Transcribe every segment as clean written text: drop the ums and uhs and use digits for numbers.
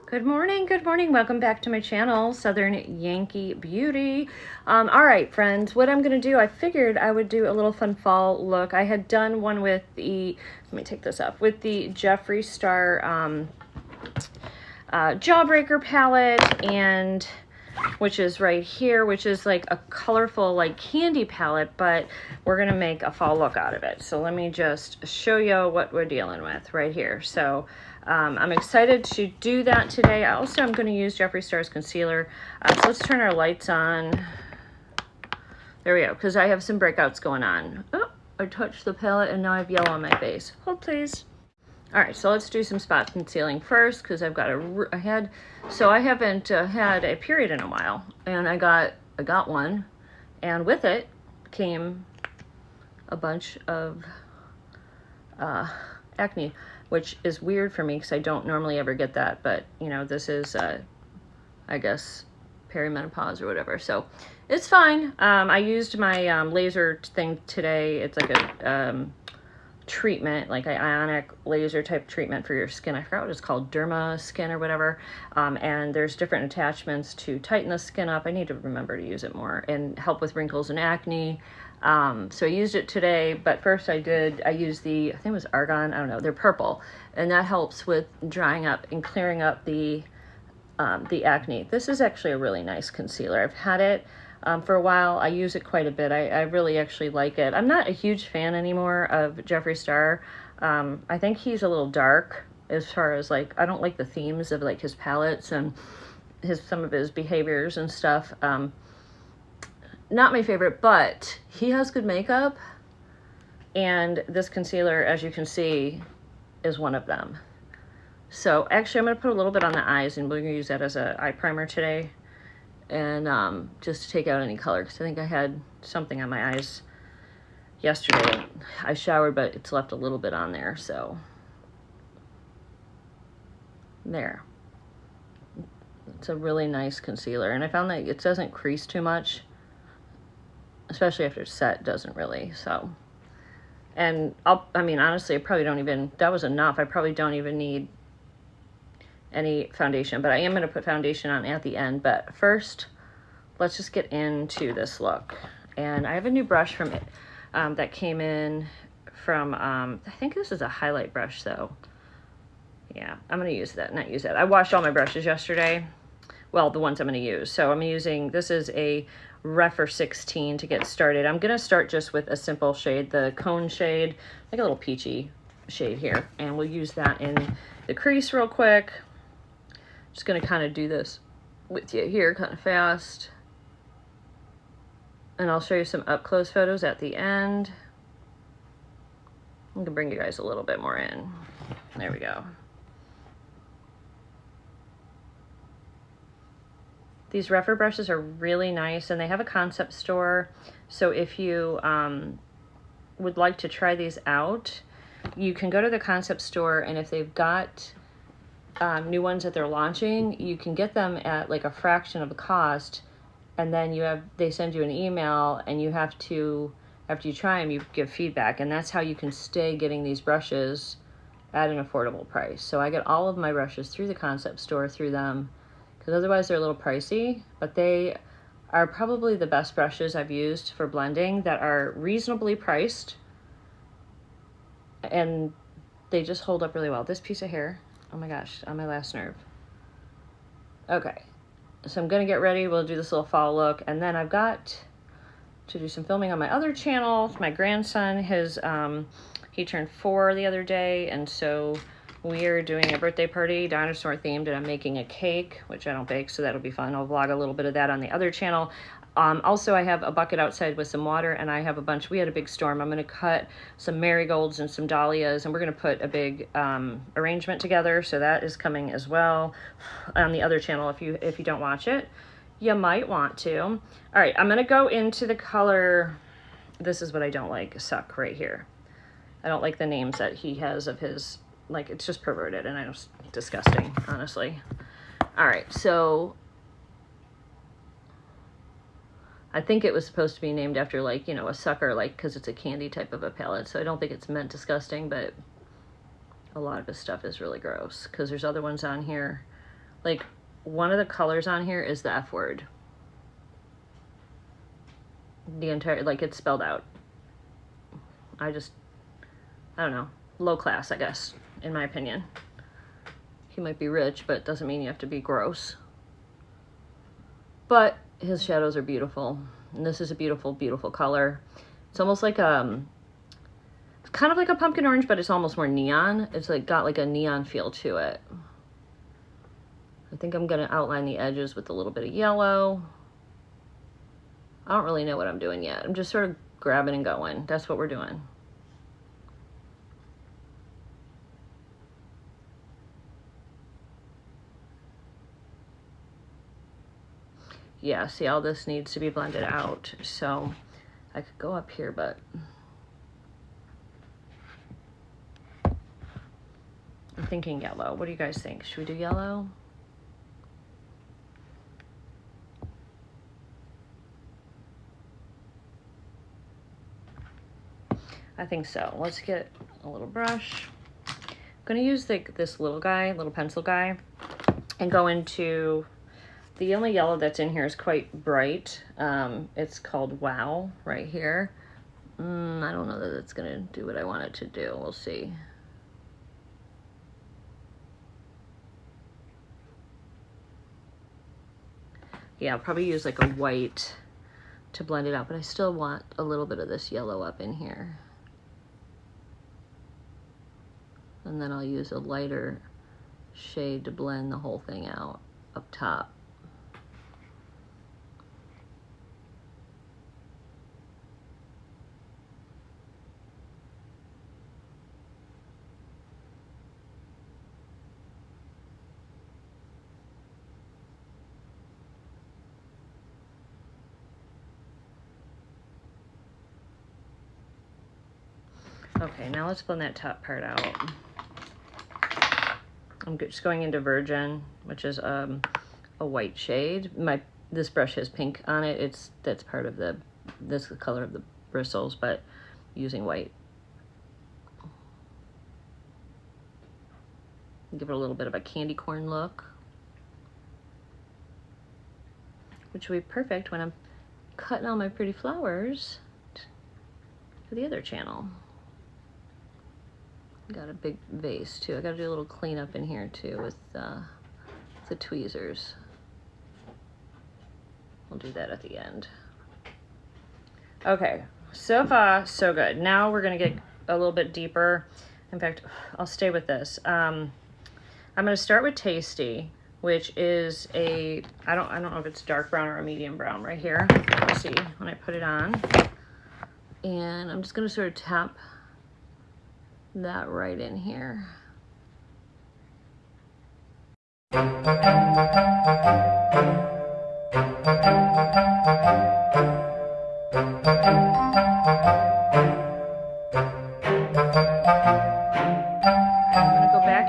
Good morning, welcome back to my channel, Southern Yankee Beauty. All right, friends, what I'm gonna do, I figured I would do a little fun fall look. I had done one with the, let me take this up, with the Jeffree Star Jawbreaker palette, and which is right here, which is like a colorful like candy palette, but we're gonna make a fall look out of it. So let me just show you what we're dealing with right here. So I'm excited to do that today. Also, I'm gonna use Jeffree Star's concealer. So let's turn our lights on. There we go, because I have some breakouts going on. Oh, I touched the palette and now I have yellow on my face. Hold please. All right, so let's do some spot concealing first, because I've got I haven't had a period in a while, and I got one, and with it came a bunch of acne, which is weird for me because I don't normally ever get that, but you know, this is I guess perimenopause or whatever, so it's fine. I used my laser thing today. It's like a treatment, like an ionic laser type treatment for your skin. I forgot what it's called, derma skin or whatever. And there's different attachments to tighten the skin up. I need to remember to use it more and help with wrinkles and acne. So I used it today, but first I used the, I think it was argan, I don't know, they're purple, and that helps with drying up and clearing up the acne. This is actually a really nice concealer. I've had it for a while. I use it quite a bit. I really actually like it. I'm not a huge fan anymore of Jeffree Star. I think he's a little dark as far as like, I don't like the themes of like his palettes and some of his behaviors and stuff. Not my favorite, but he has good makeup, and this concealer, as you can see, is one of them. So actually I'm going to put a little bit on the eyes, and we're going to use that as an eye primer today, and just to take out any color, because I think I had something on my eyes yesterday. I showered, but it's left a little bit on there, so there. It's a really nice concealer, and I found that it doesn't crease too much, especially after it's set. Doesn't really. So, and I mean, honestly, I probably don't even, that was enough. I probably don't even need any foundation, but I am going to put foundation on at the end. But first, let's just get into this look. And I have a new brush from it that came in from, I think this is a highlight brush though. Yeah, I'm going to use that, not use that. I washed all my brushes yesterday. Well, the ones I'm going to use. So I'm using, this is a Refer 16 to get started. I'm going to start just with a simple shade, the Cone shade, like a little peachy shade here. And we'll use that in the crease real quick. Just going to kind of do this with you here kind of fast. And I'll show you some up close photos at the end. I'm going to bring you guys a little bit more in. There we go. These Refer brushes are really nice, and they have a concept store. So if you would like to try these out, you can go to the concept store, and if they've got new ones that they're launching, you can get them at like a fraction of the cost, and then they send you an email, and you have to, after you try them, you give feedback, and that's how you can stay getting these brushes at an affordable price. So I get all of my brushes through the concept store through them, because otherwise they're a little pricey, but they are probably the best brushes I've used for blending that are reasonably priced, and they just hold up really well. This piece of hair, oh my gosh, on my last nerve. Okay, so I'm gonna get ready. We'll do this little fall look, and then I've got to do some filming on my other channel. My grandson, he turned 4 the other day, and so we're doing a birthday party, dinosaur themed, and I'm making a cake, which I don't bake, so that'll be fun. I'll vlog a little bit of that on the other channel. Also, I have a bucket outside with some water, and I have we had a big storm. I'm going to cut some marigolds and some dahlias, and we're going to put a big arrangement together, so that is coming as well on the other channel. If you don't watch it, you might want to. All right, I'm going to go into the color. This is what I don't like, Suck, right here. I don't like the names that he has of his, like, it's just perverted, and I know it's disgusting, honestly. All right, so I think it was supposed to be named after, like, you know, a sucker, like, because it's a candy type of a palette, so I don't think it's meant disgusting, but a lot of his stuff is really gross, because there's other ones on here Like, one of the colors on here is the F word. The entire, like, it's spelled out. I don't know. Low class, I guess, in my opinion. He might be rich, but it doesn't mean you have to be gross. But his shadows are beautiful. And this is a beautiful, beautiful color. It's almost like it's kind of like a pumpkin orange, but it's almost more neon. It's like got like a neon feel to it. I think I'm gonna outline the edges with a little bit of yellow. I don't really know what I'm doing yet. I'm just sort of grabbing and going. That's what we're doing. Yeah, see, all this needs to be blended out. So I could go up here, but I'm thinking yellow. What do you guys think? Should we do yellow? I think so. Let's get a little brush. I'm gonna use this little pencil guy, and go into, the only yellow that's in here is quite bright. It's called Wow right here. I don't know that it's gonna do what I want it to do. We'll see. Yeah, I'll probably use like a white to blend it out, but I still want a little bit of this yellow up in here. And then I'll use a lighter shade to blend the whole thing out up top. Okay, now let's blend that top part out. I'm just going into Virgin, which is a white shade. This brush has pink on it. That's part of the color of the bristles, but using white. Give it a little bit of a candy corn look, which will be perfect when I'm cutting all my pretty flowers for the other channel. Got a big vase too. I gotta do a little cleanup in here too with the tweezers. We'll do that at the end. Okay, so far so good. Now we're gonna get a little bit deeper. In fact, I'll stay with this. I'm gonna start with Tasty, which is I don't know if it's dark brown or a medium brown right here. We'll see when I put it on. And I'm just gonna sort of tap that right in here.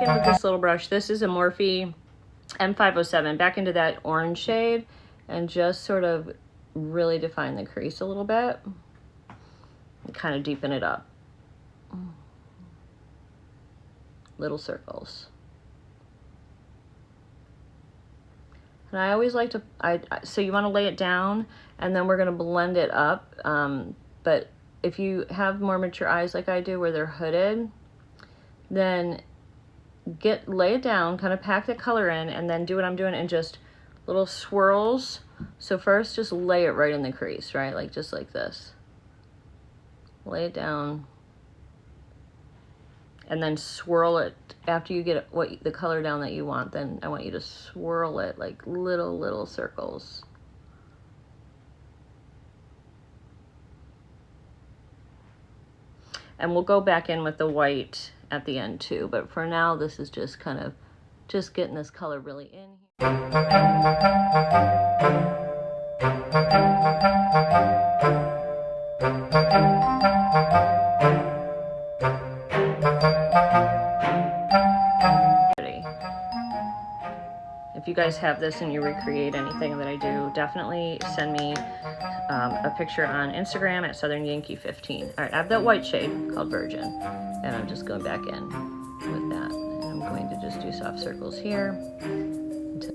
With this little brush, this is a Morphe M507, back into that orange shade, and just sort of really define the crease a little bit and kind of deepen it up. Little circles. And I always like to, so you want to lay it down and then we're going to blend it up. But if you have more mature eyes like I do where they're hooded, then lay it down, kind of pack the color in, and then do what I'm doing and just little swirls. So first just lay it right in the crease, right? Like just like this. Lay it down. And then swirl it after you get the color down that you want. Then I want you to swirl it like little circles. And we'll go back in with the white at the end too. But for now, this is just kind of just getting this color really in If you guys have this and you recreate anything that I do, definitely send me a picture on Instagram at Southernyankee15. All right, I have that white shade called Virgin, and I'm just going back in with that. And I'm going to just do soft circles here, All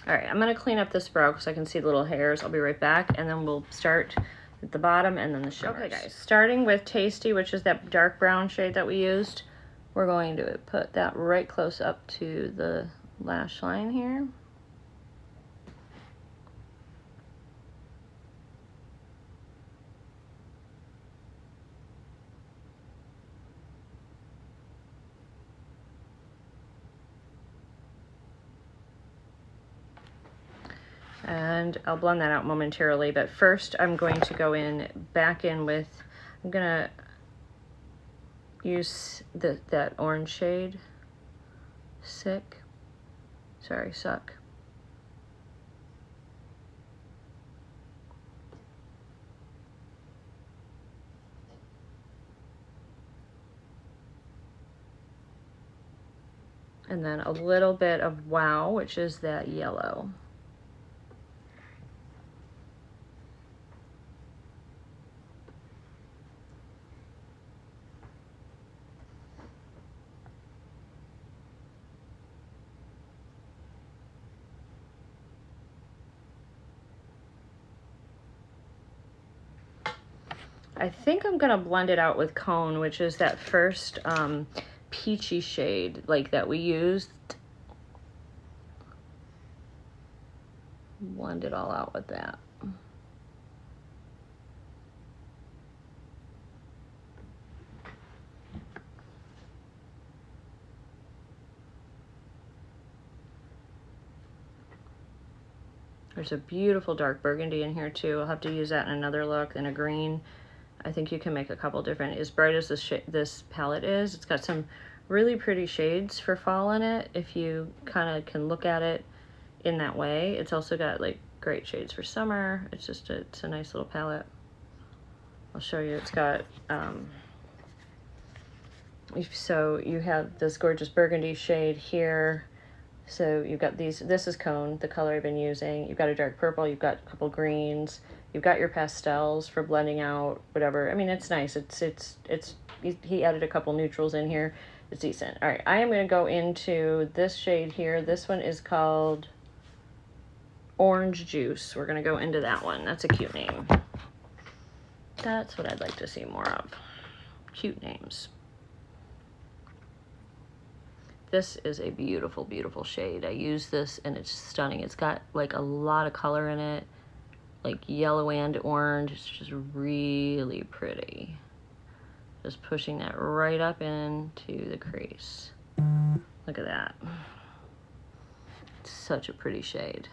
right, I'm gonna clean up this brow because I can see the little hairs. I'll be right back, and then we'll start at the bottom and then the shimmers. Okay guys, starting with Tasty, which is that dark brown shade that we used, we're going to put that right close up to the lash line here. And I'll blend that out momentarily, but first I'm going to go back in with, I'm gonna use that orange shade, Suck. And then a little bit of Wow, which is that yellow. I think I'm gonna blend it out with Cone, which is that first peachy shade like that we used. Blend it all out with that. There's a beautiful dark burgundy in here too. I'll have to use that in another look, and a green. I think you can make a couple different, as bright as this palette is, it's got some really pretty shades for fall in it if you kind of can look at it in that way. It's also got like great shades for summer. It's just it's a nice little palette. I'll show you. It's got so you have this gorgeous burgundy shade here. So you've got these, this is Cone, the color I've been using. You've got a dark purple, you've got a couple greens, you've got your pastels for blending out whatever. I mean, it's nice. He added a couple neutrals in here. It's decent. All right, I am going to go into this shade here. This one is called Orange Juice. We're going to go into that one. That's a cute name. That's what I'd like to see more of. Cute names. This is a beautiful, beautiful shade. I use this and it's stunning. It's got like a lot of color in it, like yellow and orange. It's just really pretty. Just pushing that right up into the crease. Look at that. It's such a pretty shade.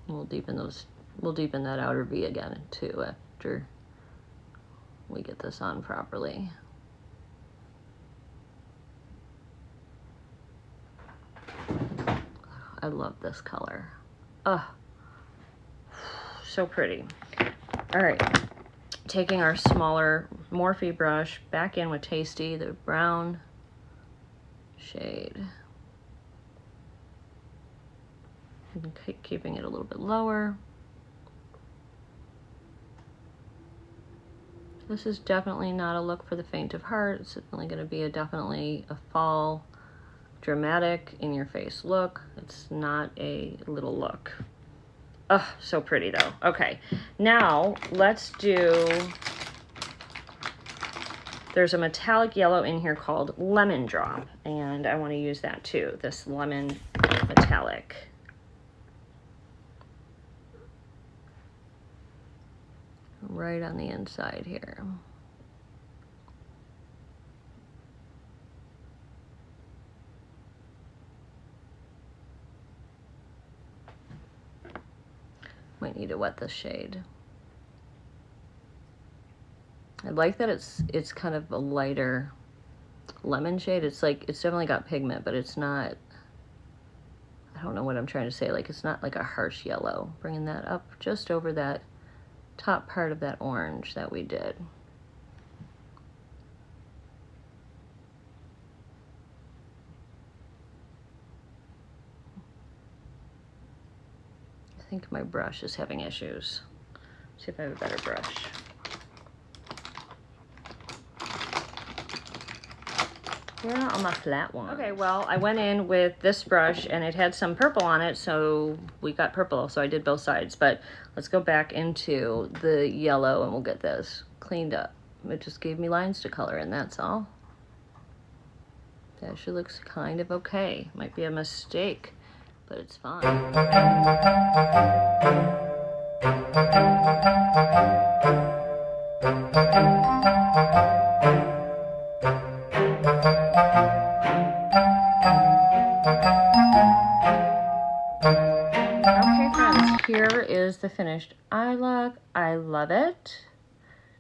We'll deepen that outer V again too after we get this on properly. I love this color. Oh, so pretty. All right, taking our smaller Morphe brush back in with Tasty, the brown shade. And keeping it a little bit lower. This is definitely not a look for the faint of heart. It's definitely going to be definitely a fall, dramatic, in your face look. It's not a little look. Oh, so pretty though. Okay, now let's do, there's a metallic yellow in here called Lemon Drop, and I want to use that too, this lemon metallic. Right on the inside here. Might need to wet this shade. I like that it's kind of a lighter lemon shade. It's like, it's definitely got pigment, but it's not, I don't know what I'm trying to say. Like, it's not like a harsh yellow. Bringing that up just over that top part of that orange that we did. think my brush is having issues. See if I have a better brush. Where are all my flat ones? Okay, well, I went in with this brush and it had some purple on it, so we got purple, so I did both sides. But let's go back into the yellow and we'll get this cleaned up. It just gave me lines to color in, that's all. That actually looks kind of okay. Might be a mistake, but it's fine. Okay, friends, here is the finished eye look. I love it.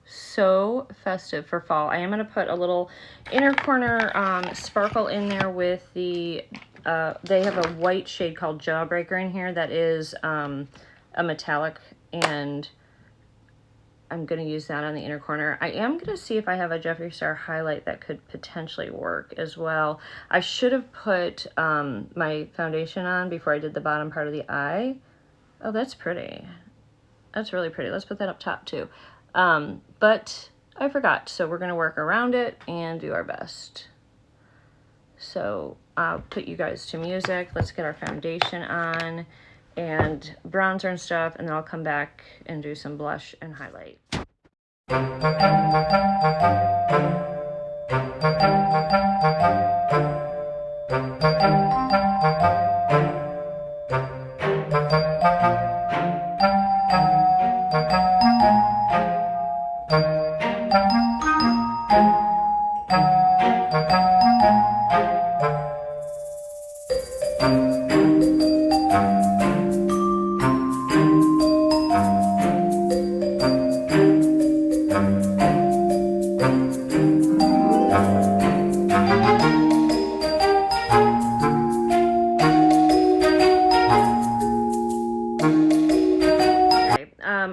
So festive for fall. I am going to put a little inner corner sparkle in there with the, they have a white shade called Jawbreaker in here that is a metallic, and I'm going to use that on the inner corner. I am going to see if I have a Jeffree Star highlight that could potentially work as well. I should have put my foundation on before I did the bottom part of the eye. Oh, that's pretty. That's really pretty. Let's put that up top too. But I forgot, so we're going to work around it and do our best. So I'll put you guys to music. Let's get our foundation on and bronzer and stuff, and then I'll come back and do some blush and highlight.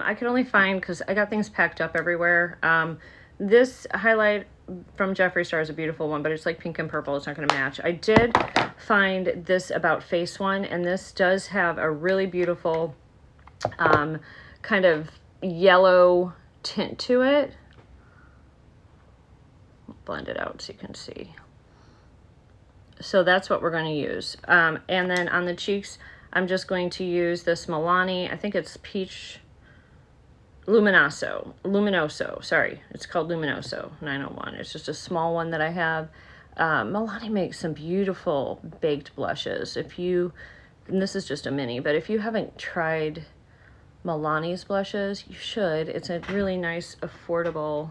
I could only find, because I got things packed up everywhere. This highlight from Jeffree Star is a beautiful one, but it's like pink and purple. It's not going to match. I did find this About Face one, and this does have a really beautiful kind of yellow tint to it. Blend it out so you can see. So that's what we're going to use. And then on the cheeks, I'm just going to use this Milani. I think it's Peach Luminoso, sorry. It's called Luminoso 901. It's just a small one that I have. Milani makes some beautiful baked blushes. If you, and this is just a mini, but if you haven't tried Milani's blushes, you should. It's a really nice, affordable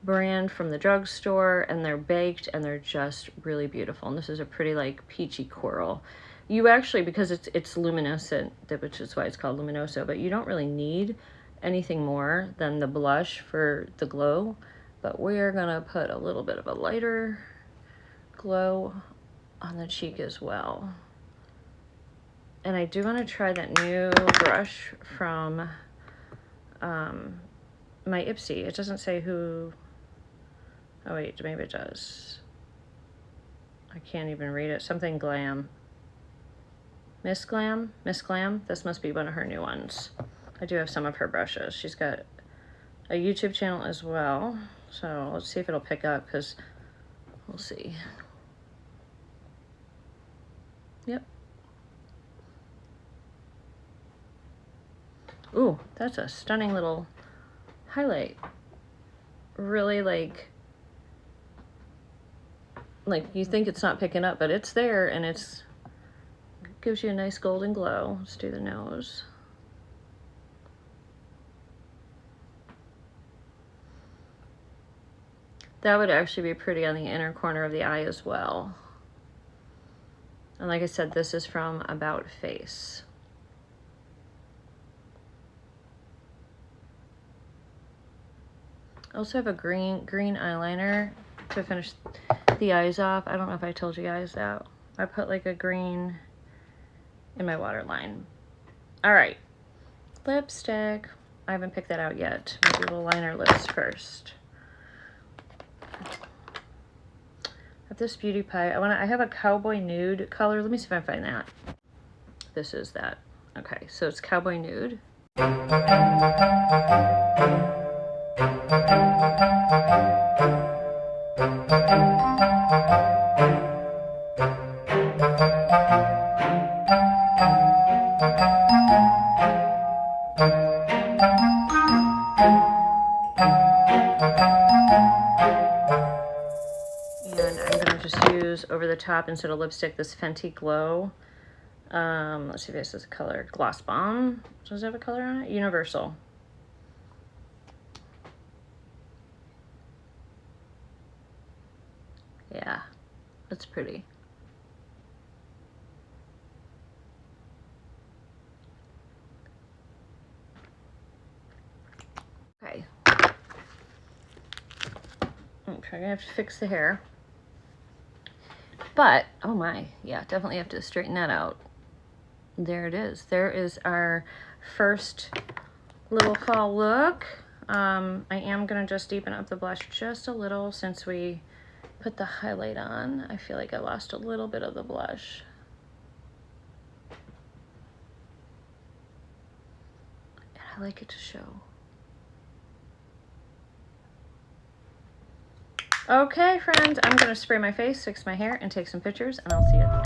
brand from the drugstore, and they're baked and they're just really beautiful. And this is a pretty like peachy coral. You actually, because it's luminescent, which is why it's called Luminoso, but you don't really need anything more than the blush for the glow. But we're gonna put a little bit of a lighter glow on the cheek as well. And I do want to try that new brush from my Ipsy. It doesn't say who. Oh wait, maybe it does. I can't even read it. Something Glam. Miss Glam? Miss Glam? This must be one of her new ones. I do have some of her brushes. She's got a YouTube channel as well. So let's see if it'll pick up, because we'll see. Yep. Ooh, that's a stunning little highlight. Really like you think it's not picking up, but it's there, and it's gives you a nice golden glow. Let's do the nose. That would actually be pretty on the inner corner of the eye as well. And like I said, this is from About Face. I also have a green eyeliner to finish the eyes off. I don't know if I told you guys that. I put like a green in my waterline. All right, lipstick. I haven't picked that out yet. Maybe we'll line our lips first. I have this Beauty Pie. I have a cowboy nude color. Let me see if I can find that. This is that. Okay, so it's Cowboy Nude. Over the top instead of lipstick, this Fenty Glow. Let's see if this is a color. Gloss Bomb. Does it have a color on it? Universal. Yeah, that's pretty. Okay. Okay, I have to fix the hair. But, oh my, yeah, definitely have to straighten that out. There it is. There is our first little fall look. I am going to just deepen up the blush just a little since we put the highlight on. I feel like I lost a little bit of the blush. And I like it to show. Okay, friends, I'm going to spray my face, fix my hair, and take some pictures, and I'll see you at the